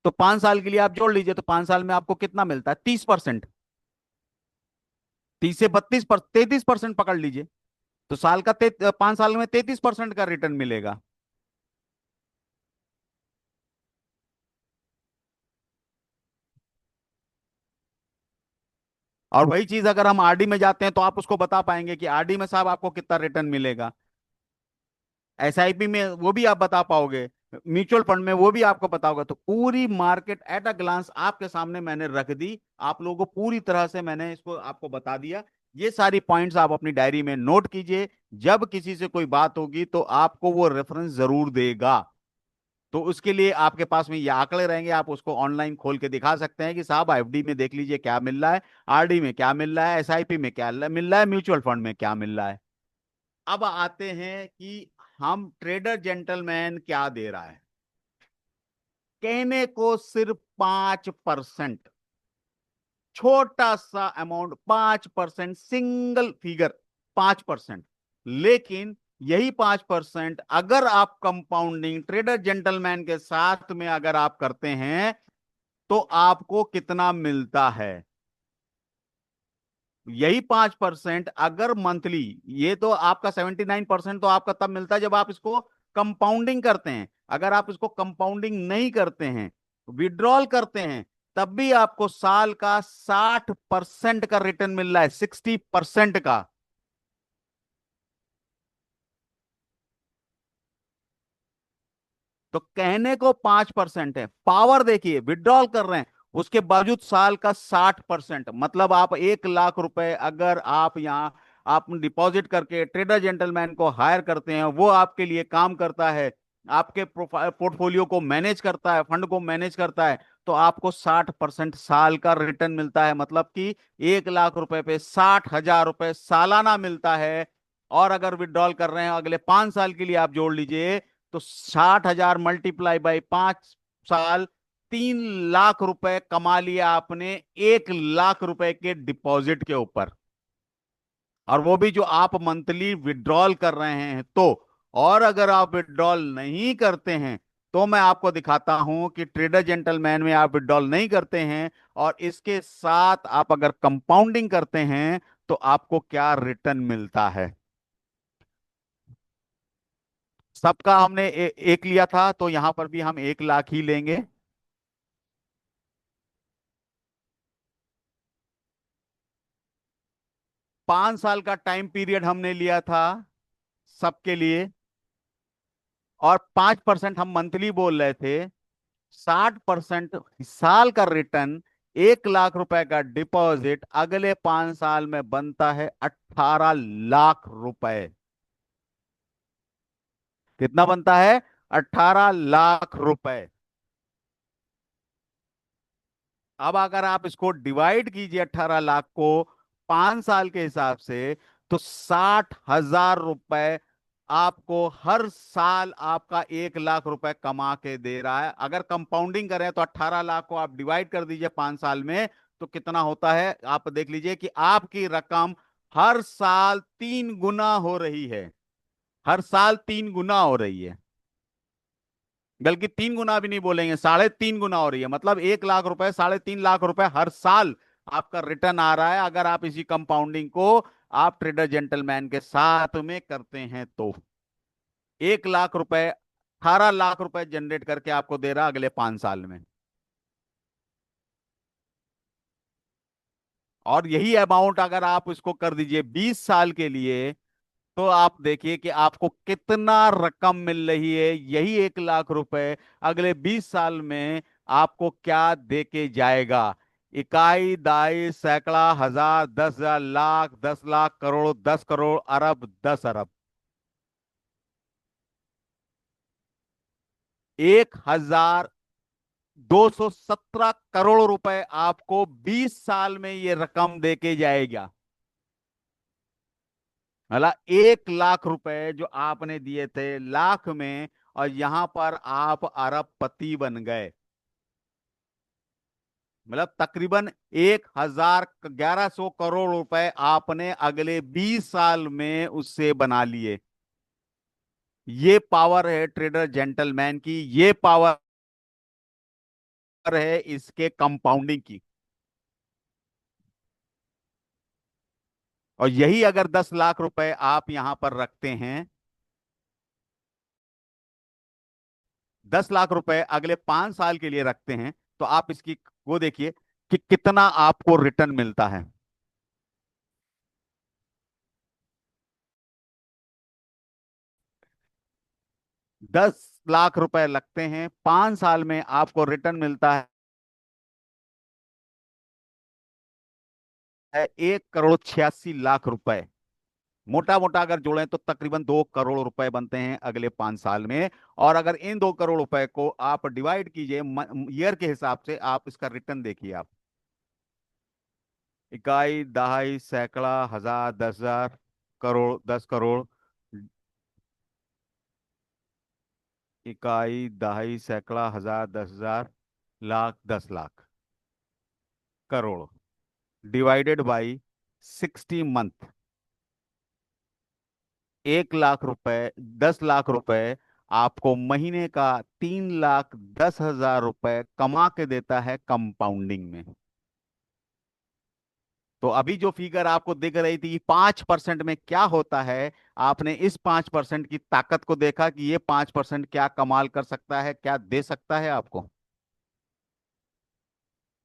तो 5 साल के लिए आप जोड़ लीजिए, तो 5 साल में आपको कितना मिलता है? 30%। 30 से 32 पर 33% पकड़ लीजिए। तो 5 साल में 33% का रिटर्न मिलेगा। और वही चीज अगर हम आरडी में जाते हैं, तो आप उसको बता पाएंगे कि आरडी में साहब आपको कितना रिटर्न मिलेगा। एसआईपी में वो भी आप बता पाओगे। म्यूचुअल फंड में वो भी आपको पता होगा। तो पूरी मार्केट एट अ ग्लांस आपके सामने मैंने रख दी। आप लोगों को पूरी तरह से मैंने इसको आपको बता दिया। ये सारी पॉइंट्स आप अपनी डायरी में नोट कीजिए। जब किसी से कोई बात होगी तो आपको वो रेफरेंस जरूर देगा। तो उसके लिए आपके पास में ये आंकड़े रहेंगे, आप उसको ऑनलाइन खोल के दिखा सकते हैं कि साहब एफडी में देख लीजिए क्या मिल रहा है, आरडी में क्या मिल रहा है, एसआईपी में क्या मिल रहा है, म्यूचुअल फंड में क्या मिल रहा है। अब आते हैं कि हम ट्रेडर जेंटलमैन क्या दे रहा है। कहने को सिर्फ 5%, छोटा सा अमाउंट, 5%, सिंगल फिगर, 5%। लेकिन यही 5% अगर आप कंपाउंडिंग ट्रेडर जेंटलमैन के साथ में अगर आप करते हैं, तो आपको कितना मिलता है? यही 5% अगर मंथली, ये तो आपका 79% तो आपका तब मिलता है जब आप इसको कंपाउंडिंग करते हैं। अगर आप इसको कंपाउंडिंग नहीं करते हैं, विड्रॉल करते हैं, तब भी आपको साल का 60% का रिटर्न मिल रहा है, 60% का। तो कहने को 5% है, पावर देखिए, विड्रॉल कर रहे हैं उसके बावजूद साल का 60%। मतलब आप 1 लाख रुपए अगर आप यहाँ आप डिपॉजिट करके ट्रेडर जेंटलमैन को हायर करते हैं, वो आपके लिए काम करता है, आपके प्रोफाइल पोर्टफोलियो को मैनेज करता है, फंड को मैनेज करता है, तो आपको 60% साल का रिटर्न मिलता है। मतलब कि 1 लाख रुपए पे 60,000 रुपए सालाना मिलता है। और अगर विड्रॉल कर रहे हैं अगले 5 साल के लिए, आप जोड़ लीजिए, तो 60,000 मल्टीप्लाई बाई 5 साल, 3 लाख रुपए कमा लिया आपने 1 लाख रुपए के डिपॉजिट के ऊपर। और वो भी जो आप मंथली विड्रॉल कर रहे हैं तो। और अगर आप विड्रॉल नहीं करते हैं, तो मैं आपको दिखाता हूं कि ट्रेडर जेंटलमैन में आप विड्रॉल नहीं करते हैं और इसके साथ आप अगर कंपाउंडिंग करते हैं, तो आपको क्या रिटर्न मिलता है। सबका हमने एक लिया था, तो यहां पर भी हम 1 लाख ही लेंगे। 5 साल का टाइम पीरियड हमने लिया था सबके लिए। और 5% हम मंथली बोल रहे थे। 60% साल का रिटर्न, 1 लाख रुपए का डिपॉजिट, अगले 5 साल में बनता है 18 लाख रुपए। कितना बनता है? 18 लाख रुपए। अब अगर आप इसको डिवाइड कीजिए 18 लाख को 5 साल के हिसाब से, तो 60,000 रुपए आपको हर साल आपका 1 लाख रुपए कमा के दे रहा है। अगर कंपाउंडिंग करें तो 18 लाख को आप डिवाइड कर दीजिए 5 साल में, तो कितना होता है आप देख लीजिए कि आपकी रकम हर साल 3 गुना हो रही है। हर साल 3 गुना हो रही है। बल्कि 3 गुना भी नहीं बोलेंगे, 3.5 गुना हो रही है। मतलब 1 लाख रुपए, 3.5 लाख रुपए हर साल आपका रिटर्न आ रहा है, अगर आप इसी कंपाउंडिंग को आप ट्रेडर जेंटलमैन के साथ में करते हैं तो। 1 लाख रुपए 18 लाख रुपए जनरेट करके आपको दे रहा है अगले 5 साल में। और यही अमाउंट अगर आप इसको कर दीजिए 20 साल के लिए, तो आप देखिए कि आपको कितना रकम मिल रही है। यही 1 लाख रुपए अगले 20 साल में आपको क्या दे के जाएगा? इकाई, दाई, सैकड़ा, हजार, 10,000, लाख, 10 लाख, करोड़, 10 करोड़, अरब, 10 अरब। 1,217 करोड़ रुपए आपको 20 साल में ये रकम दे के जाएगा। मतलब 1 लाख रुपए जो आपने दिए थे लाख में, और यहां पर आप अरबपति बन गए। मतलब तकरीबन 1,1100 करोड़ रुपए आपने अगले 20 साल में उससे बना लिए। ये पावर है ट्रेडर जेंटलमैन की, ये पावर है इसके कंपाउंडिंग की। और यही अगर 10 लाख रुपए आप यहां पर रखते हैं, 10 लाख रुपए अगले 5 साल के लिए रखते हैं, तो आप इसकी वो देखिए कि कितना आपको रिटर्न मिलता है। 10 लाख रुपए लगते हैं, 5 साल में आपको रिटर्न मिलता है 1,86 लाख रुपए। मोटा मोटा अगर जोड़ें तो तकरीबन 2 करोड़ रुपए बनते हैं अगले 5 साल में। और अगर इन 2 करोड़ रुपए को आप डिवाइड कीजिए ईयर के हिसाब से, आप इसका रिटर्न देखिए आप। इकाई, दहाई, सैकड़ा, हजार, 10,000, करोड़, 10 करोड़। इकाई, दहाई, सैकड़ा, हजार, 10,000, lakh, 10 lakh, crore, divided by 60 month. 1 lakh रुपए, 10 लाख रुपए आपको महीने का 3,10,000 रुपए कमा के देता है कंपाउंडिंग में। तो अभी जो फिगर आपको दिख रही थी 5% में क्या होता है, आपने इस 5% की ताकत को देखा कि ये 5% क्या कमाल कर सकता है, क्या दे सकता है आपको।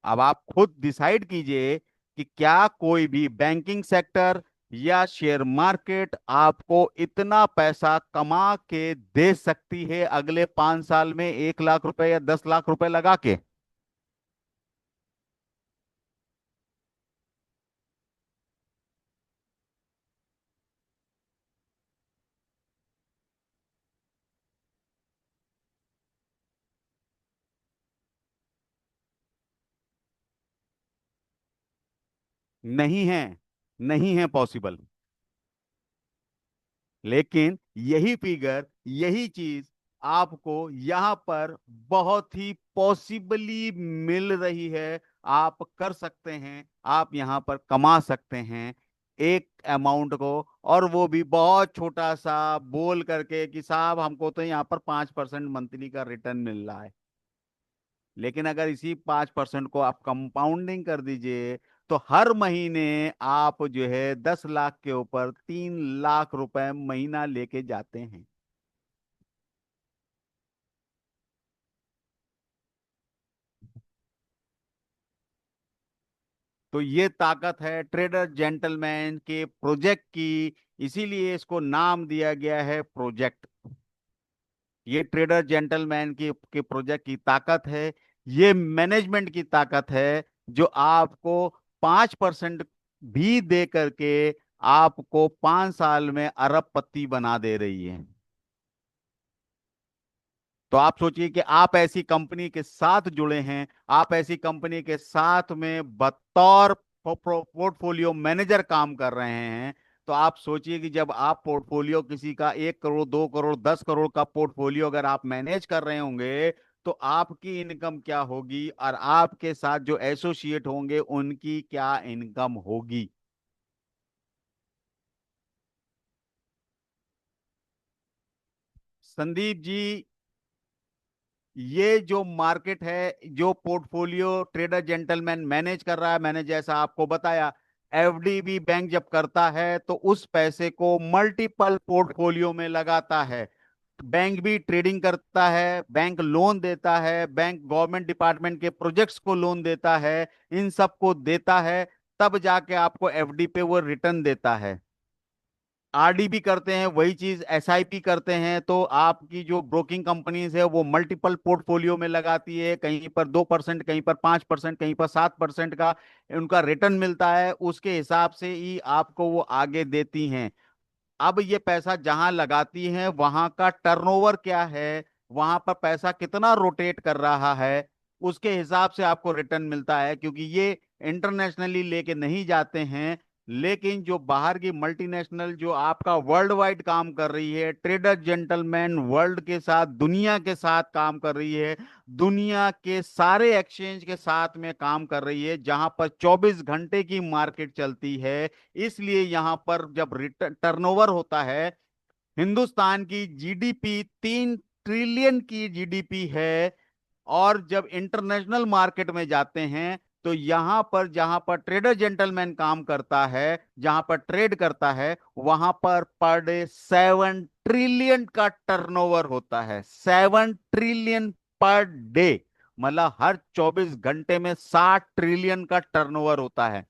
अब आप खुद डिसाइड कीजिए कि क्या कोई भी बैंकिंग सेक्टर या शेयर मार्केट आपको इतना पैसा कमा के दे सकती है अगले 5 साल में, 1 लाख रुपए या 10 लाख रुपए लगा के। नहीं है, नहीं है पॉसिबल। लेकिन यही फिगर, यही चीज आपको यहां पर बहुत ही पॉसिबली मिल रही है। आप कर सकते हैं, आप यहां पर कमा सकते हैं एक अमाउंट को, और वो भी बहुत छोटा सा बोल करके कि साहब हमको तो यहां पर 5% मंथली का रिटर्न मिल रहा है। लेकिन अगर इसी 5% को आप कंपाउंडिंग कर दीजिए, तो हर महीने आप जो है 10 लाख के ऊपर 3 लाख रुपए महीना लेके जाते हैं। तो ये ताकत है ट्रेडर जेंटलमैन के प्रोजेक्ट की। इसीलिए इसको नाम दिया गया है प्रोजेक्ट। ये ट्रेडर जेंटलमैन की प्रोजेक्ट की ताकत है। ये मैनेजमेंट की ताकत है, जो आपको 5% भी दे करके आपको 5 साल में अरबपति बना दे रही है। तो आप सोचिए कि आप ऐसी कंपनी के साथ जुड़े हैं, आप ऐसी कंपनी के साथ में बतौर पोर्टफोलियो मैनेजर काम कर रहे हैं। तो आप सोचिए कि जब आप पोर्टफोलियो किसी का 1 करोड़, 2 करोड़, 10 करोड़ का पोर्टफोलियो अगर आप मैनेज कर रहे होंगे, तो आपकी इनकम क्या होगी, और आपके साथ जो एसोसिएट होंगे उनकी क्या इनकम होगी। संदीप जी, ये जो मार्केट है, जो पोर्टफोलियो ट्रेडर जेंटलमैन मैनेज कर रहा है, मैंने जैसा आपको बताया, एफडीबी बैंक जब करता है तो उस पैसे को मल्टीपल पोर्टफोलियो में लगाता है। बैंक भी ट्रेडिंग करता है, बैंक लोन देता है, बैंक गवर्नमेंट डिपार्टमेंट के प्रोजेक्ट्स को लोन देता है, इन सब को देता है, तब जाके आपको एफडी पे वो रिटर्न देता है। आरडी भी करते हैं, वही चीज एसआईपी करते हैं, तो आपकी जो ब्रोकिंग कंपनीज है वो मल्टीपल पोर्टफोलियो में लगाती है, कहीं पर 2%, कहीं पर 5%, कहीं पर 7% का उनका रिटर्न मिलता है, उसके हिसाब से ही आपको वो आगे देती हैं। अब ये पैसा जहां लगाती हैं वहां का टर्नओवर क्या है, वहां पर पैसा कितना रोटेट कर रहा है, उसके हिसाब से आपको रिटर्न मिलता है, क्योंकि ये इंटरनेशनली लेके नहीं जाते हैं। लेकिन जो बाहर की मल्टीनेशनल जो आपका वर्ल्ड वाइड काम कर रही है, ट्रेडर जेंटलमैन वर्ल्ड के साथ, दुनिया के साथ काम कर रही है, दुनिया के सारे एक्सचेंज के साथ में काम कर रही है, जहां पर 24 घंटे की मार्केट चलती है, इसलिए यहां पर जब रिटर्न टर्नओवर होता है, हिंदुस्तान की जीडीपी 3 ट्रिलियन की जीडीपी है। और जब इंटरनेशनल मार्केट में जाते हैं तो यहां पर जहां पर ट्रेडर जेंटलमैन काम करता है, जहां पर ट्रेड करता है, वहां पर डे 7 ट्रिलियन का टर्नओवर होता है। 7 ट्रिलियन पर डे, मतलब हर 24 घंटे में 60 ट्रिलियन का टर्नओवर होता है।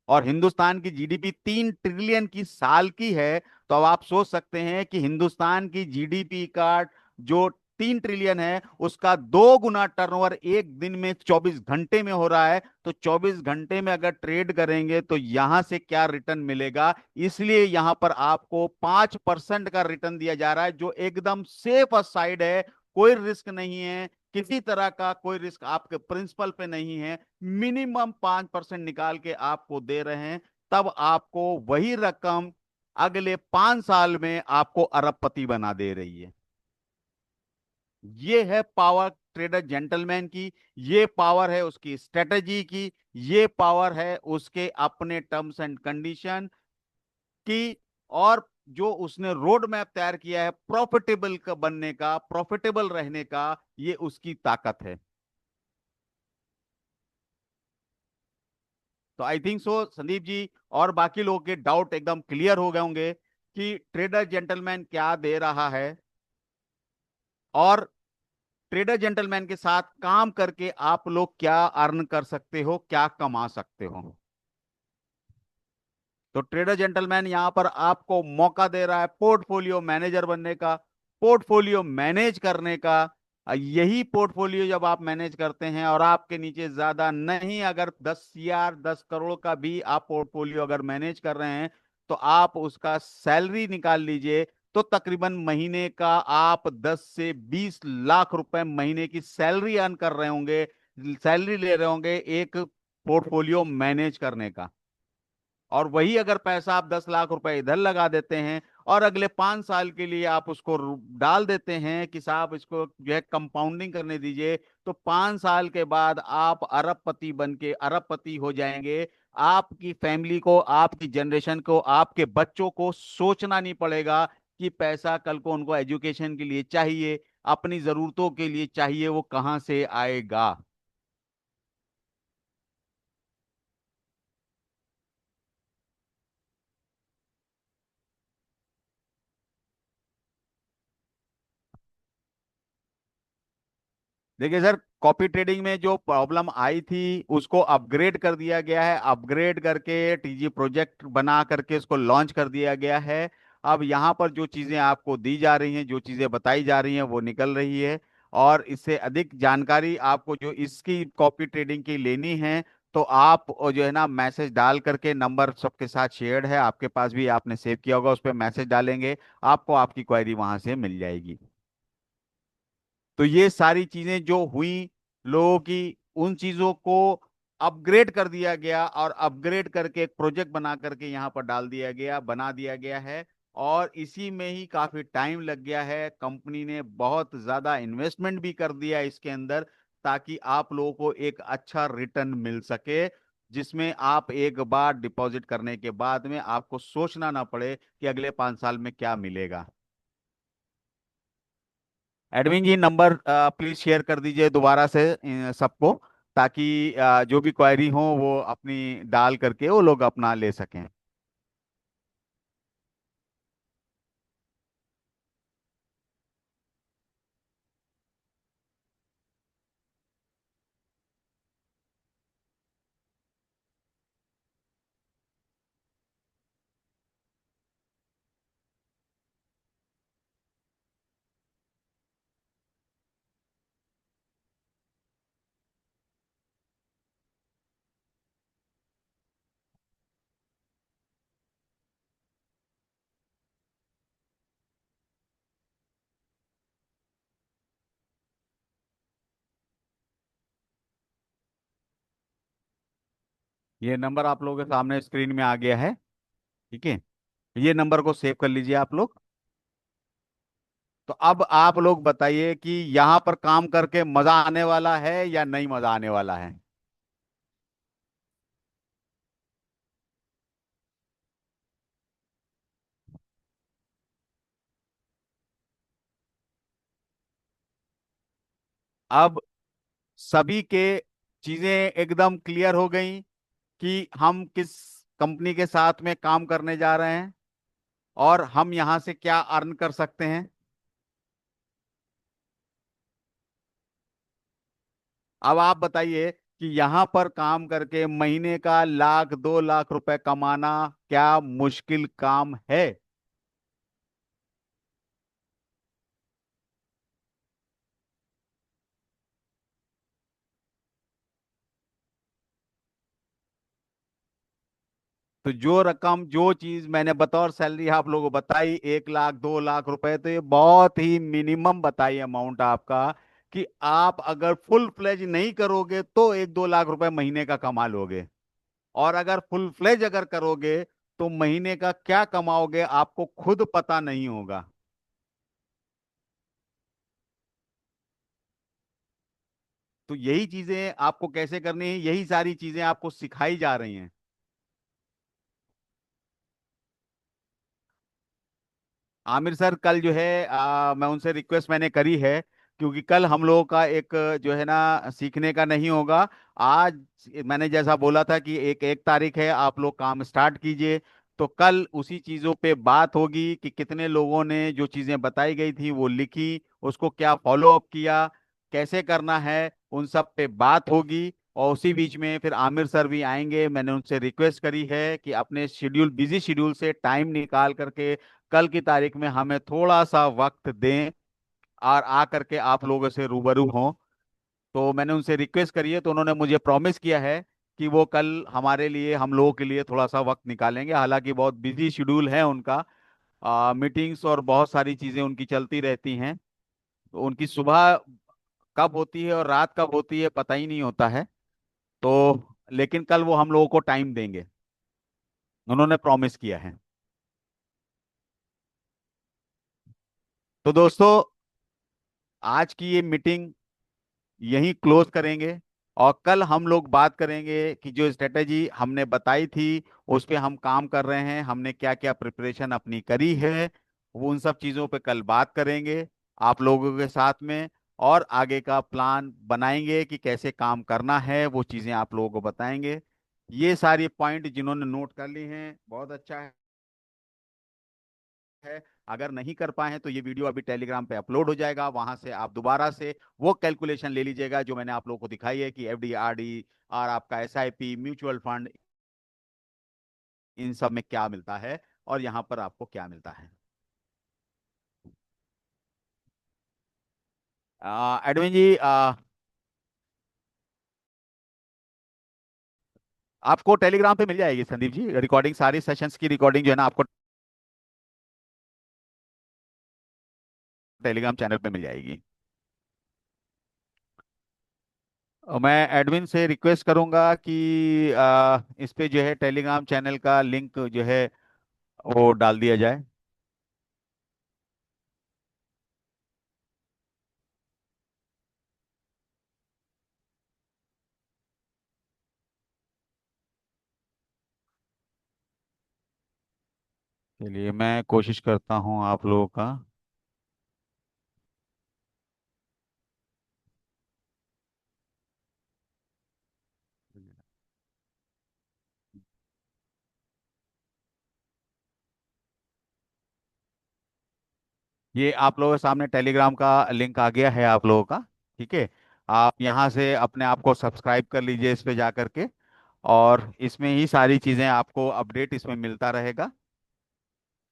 और हिंदुस्तान की जीडीपी 3 ट्रिलियन की साल की है, तो अब आप सोच सकते हैं कि हिंदुस्तान की जीडीपी का जो 3 ट्रिलियन है, उसका 2 गुना टर्नओवर एक दिन में 24 घंटे में हो रहा है। तो 24 घंटे में अगर ट्रेड करेंगे तो यहां से क्या रिटर्न मिलेगा? इसलिए यहां पर आपको 5% का रिटर्न दिया जा रहा है, जो एकदम सेफ साइड है। कोई रिस्क नहीं है, किसी तरह का कोई रिस्क आपके प्रिंसिपल पे नहीं है। मिनिमम 5% निकाल के आपको दे रहे हैं, तब आपको वही रकम अगले 5 साल में आपको अरबपति बना दे रही है। ये है पावर ट्रेडर जेंटलमैन की, ये पावर है उसकी स्ट्रेटजी की, ये पावर है उसके अपने टर्म्स एंड कंडीशन की, और जो उसने रोड मैप तैयार किया है प्रॉफिटेबल का बनने का, प्रॉफिटेबल रहने का, ये उसकी ताकत है। तो I think so Sandeep ji और बाकी लोगों के डाउट एकदम क्लियर हो गए होंगे कि ट्रेडर जेंटलमैन क्या दे रहा है, और ट्रेडर जेंटलमैन के साथ काम करके आप लोग क्या अर्न कर सकते हो, क्या कमा सकते हो। तो ट्रेडर जेंटलमैन यहां पर आपको मौका दे रहा है पोर्टफोलियो मैनेजर बनने का, पोर्टफोलियो मैनेज करने का। यही पोर्टफोलियो जब आप मैनेज करते हैं और आपके नीचे ज्यादा नहीं, अगर 10 यार 10 करोड़ का भी आप पोर्टफोलियो अगर मैनेज कर रहे हैं, तो आप उसका सैलरी निकाल लीजिए, तो तकरीबन महीने का आप 10 से 20 लाख रुपए महीने की सैलरी अर्न कर रहे होंगे, सैलरी ले रहे होंगे एक पोर्टफोलियो मैनेज करने का। और वही अगर पैसा आप 10 लाख रुपए इधर लगा देते हैं और अगले 5 साल के लिए आप उसको डाल देते हैं कि साहब इसको जो है कंपाउंडिंग करने दीजिए, तो 5 साल के बाद आप अरबपति बन के अरबपति हो जाएंगे। आपकी फैमिली को, आपकी जनरेशन को, आपके बच्चों को सोचना नहीं पड़ेगा कि पैसा कल को उनको एजुकेशन के लिए चाहिए, अपनी जरूरतों के लिए चाहिए, वो कहां से आएगा। देखिए सर, कॉपी ट्रेडिंग में जो प्रॉब्लम आई थी उसको अपग्रेड कर दिया गया है, अपग्रेड करके टीजी प्रोजेक्ट बना करके इसको लॉन्च कर दिया गया है। अब यहाँ पर जो चीज़ें आपको दी जा रही हैं, जो चीज़ें बताई जा रही हैं, वो निकल रही है। और इससे अधिक जानकारी आपको जो इसकी कॉपी ट्रेडिंग की लेनी है, तो आप जो है ना मैसेज डाल करके, नंबर सबके साथ शेयर्ड है आपके पास भी, आपने सेव किया होगा, उस पर मैसेज डालेंगे, आपको आपकी क्वेरी वहां से मिल जाएगी। तो ये सारी चीजें जो हुई लोगों की, उन चीजों को अपग्रेड कर दिया गया, और अपग्रेड करके एक प्रोजेक्ट बना करके यहाँ पर डाल दिया गया, बना दिया गया है। और इसी में ही काफी टाइम लग गया है, कंपनी ने बहुत ज्यादा इन्वेस्टमेंट भी कर दिया इसके अंदर, ताकि आप लोगों को एक अच्छा रिटर्न मिल सके, जिसमें आप एक बार डिपॉजिट करने के बाद में आपको सोचना ना पड़े कि अगले 5 साल में क्या मिलेगा। Admin ji number please share कर दीजिए दोबारा से सबको, ताकि जो भी क्वेरी हो वो अपनी डाल करके वो लोग अपना ले सकें। ये नंबर आप लोगों के सामने स्क्रीन में आ गया है। ठीक है, ये नंबर को सेव कर लीजिए आप लोग। तो अब आप लोग बताइए कि यहाँ पर काम करके मजा आने वाला है या नहीं मजा आने वाला है। अब सभी के चीजें एकदम क्लियर हो गई कि हम किस कंपनी के साथ में काम करने जा रहे हैं और हम यहाँ से क्या अर्न कर सकते हैं। अब आप बताइए कि यहाँ पर काम करके महीने का 1 लाख 2 लाख रुपए कमाना क्या मुश्किल काम है। तो जो रकम जो चीज मैंने बतौर सैलरी आप लोगों को बताई 1 लाख 2 लाख रुपए, तो ये बहुत ही मिनिमम बताई अमाउंट आपका कि आप अगर फुल फ्लेज नहीं करोगे तो 1 2 लाख रुपए महीने का कमा लोगे। और अगर फुल फ्लेज अगर करोगे तो महीने का क्या कमाओगे आपको खुद पता नहीं होगा। तो यही चीजें आपको कैसे करनी है, यही सारी चीजें आपको सिखाई जा रही हैं। आमिर सर कल जो है मैं उनसे रिक्वेस्ट मैंने करी है, क्योंकि कल हम लोगों का एक जो है ना सीखने का नहीं होगा। आज मैंने जैसा बोला था कि एक 1 तारीख है, आप लोग काम स्टार्ट कीजिए। तो कल उसी चीजों पे बात होगी कि कितने लोगों ने जो चीजें बताई गई थी वो लिखी, उसको क्या फॉलो अप किया, कैसे करना है, उन सब पे बात होगी। और उसी बीच में फिर आमिर सर भी आएंगे। मैंने उनसे रिक्वेस्ट करी है कि अपने शेड्यूल बिजी शेड्यूल से टाइम निकाल करके कल की तारीख में हमें थोड़ा सा वक्त दें और आ करके आप लोगों से रूबरू हों। तो मैंने उनसे रिक्वेस्ट करी है, तो उन्होंने मुझे प्रॉमिस किया है कि वो कल हमारे लिए हम लोगों के लिए थोड़ा सा वक्त निकालेंगे। हालांकि बहुत बिजी शेड्यूल है उनका, मीटिंग्स और बहुत सारी चीज़ें उनकी चलती रहती हैं। तो उनकी सुबह कब होती है और रात कब होती है पता ही नहीं होता है। तो लेकिन कल वो हम लोगों को टाइम देंगे, उन्होंने प्रॉमिस किया है। तो दोस्तों, आज की ये मीटिंग यहीं क्लोज करेंगे। और कल हम लोग बात करेंगे कि जो स्ट्रेटेजी हमने बताई थी उस पे हम काम कर रहे हैं, हमने क्या क्या प्रिपरेशन अपनी करी है, वो उन सब चीज़ों पे कल बात करेंगे आप लोगों के साथ में। और आगे का प्लान बनाएंगे कि कैसे काम करना है, वो चीज़ें आप लोगों को बताएंगे। ये सारी पॉइंट जिन्होंने नोट कर ली हैं बहुत अच्छा है। अगर नहीं कर पाए हैं तो ये वीडियो अभी टेलीग्राम पे अपलोड हो जाएगा, वहां से आप दोबारा से वो कैलकुलेशन ले लीजिएगा जो मैंने आप लोगों को दिखाई है कि एफडी आरडी और आपका एसआईपी म्यूचुअल फंड, इन सब में क्या मिलता है और यहाँ पर आपको क्या मिलता है। एडविन जी, आपको टेलीग्राम पे मिल जाएगी संदीप जी रिकॉर्डिंग, सारी सेशंस की रिकॉर्डिंग जो है ना आपको टेलीग्राम चैनल पे मिल जाएगी। मैं एडमिन से रिक्वेस्ट करूंगा कि इस पे जो है टेलीग्राम चैनल का लिंक जो है वो डाल दिया जाए। चलिए मैं कोशिश करता हूँ आप लोगों का। ये आप लोगों के सामने टेलीग्राम का लिंक आ गया है आप लोगों का। ठीक है, आप यहाँ से अपने आप को सब्सक्राइब कर लीजिए इस पे जा करके। और इसमें ही सारी चीज़ें आपको अपडेट इसमें मिलता रहेगा।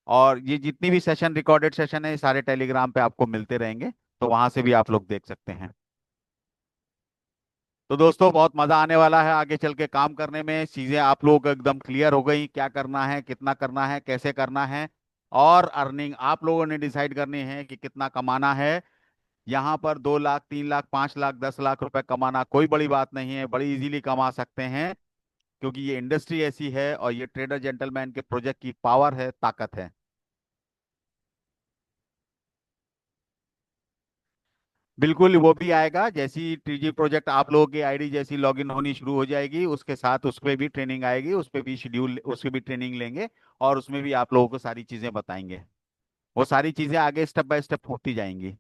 और ये जितनी भी सेशन रिकॉर्डेड सेशन है ये सारे टेलीग्राम पे आपको मिलते रहेंगे, तो वहां से भी आप लोग देख सकते हैं। तो दोस्तों, बहुत मजा आने वाला है आगे चल के काम करने में। चीजें आप लोग एकदम क्लियर हो गई, क्या करना है, कितना करना है, कैसे करना है। और अर्निंग आप लोगों ने डिसाइड करनी है कि कितना कमाना है। यहाँ पर 2 लाख 3 लाख 5 लाख 10 लाख रुपए कमाना कोई बड़ी बात नहीं है, बड़ी इजीली कमा सकते हैं। क्योंकि ये इंडस्ट्री ऐसी है और ये ट्रेडर जेंटलमैन के प्रोजेक्ट की पावर है, ताकत है। बिल्कुल, वो भी आएगा। जैसी टीजी प्रोजेक्ट आप लोगों की आईडी जैसी लॉगिन होनी शुरू हो जाएगी, उसके साथ उस पर भी ट्रेनिंग आएगी, उस पर भी शेड्यूल, उसकी भी ट्रेनिंग लेंगे। और उसमें भी आप लोगों को सारी चीजें बताएंगे। वो सारी चीजें आगे स्टेप बाय स्टेप होती जाएंगी।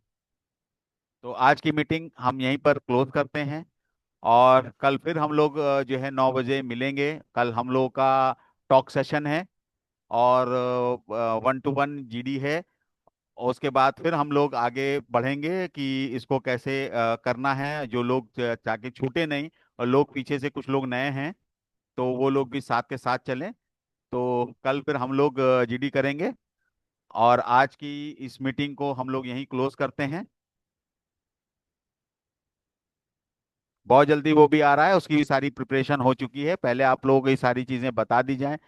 तो आज की मीटिंग हम यहीं पर क्लोज करते हैं। और कल फिर हम लोग जो है 9 बजे मिलेंगे। कल हम लोगों का टॉक सेशन है, और 1-to-1 जीडी है। और उसके बाद फिर हम लोग आगे बढ़ेंगे कि इसको कैसे करना है, जो लोग ताकि छूटे नहीं। और लोग पीछे से कुछ लोग नए हैं, तो वो लोग भी साथ के साथ चलें। तो कल फिर हम लोग जीडी करेंगे। और आज की इस मीटिंग को हम लोग यहीं क्लोज करते हैं। बहुत जल्दी वो भी आ रहा है, उसकी भी सारी प्रिपरेशन हो चुकी है। पहले आप लोगों को ये सारी चीजें बता दी जाए,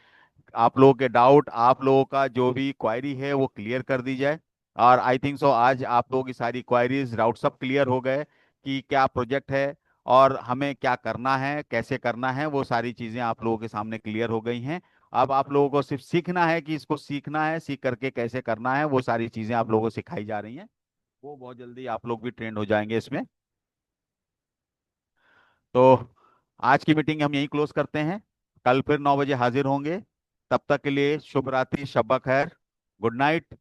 आप लोगों के डाउट, आप लोगों का जो भी क्वायरी है वो क्लियर कर दी जाए। और आई थिंक सो आज आप लोगों की सारी क्वायरीज, डाउट सब क्लियर हो गए कि क्या प्रोजेक्ट है और हमें क्या करना है, कैसे करना है। वो सारी चीजें आप लोगों के सामने क्लियर हो गई हैं। अब आप लोगों को सिर्फ सीखना है कि इसको सीखना है, सीख करके कैसे करना है। वो सारी चीजें आप लोगों को सिखाई जा रही हैं। वो बहुत जल्दी आप लोग भी ट्रेंड हो जाएंगे इसमें। तो आज की मीटिंग हम यहीं क्लोज करते हैं। कल फिर 9 बजे हाजिर होंगे। तब तक के लिए शुभ रात्रि, शब्बा खैर, गुड नाइट,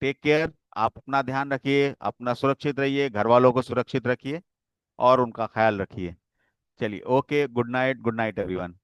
टेक केयर। आप अपना ध्यान रखिए, अपना सुरक्षित रहिए, घर वालों को सुरक्षित रखिए और उनका ख्याल रखिए। चलिए, okay, good night, good night everyone.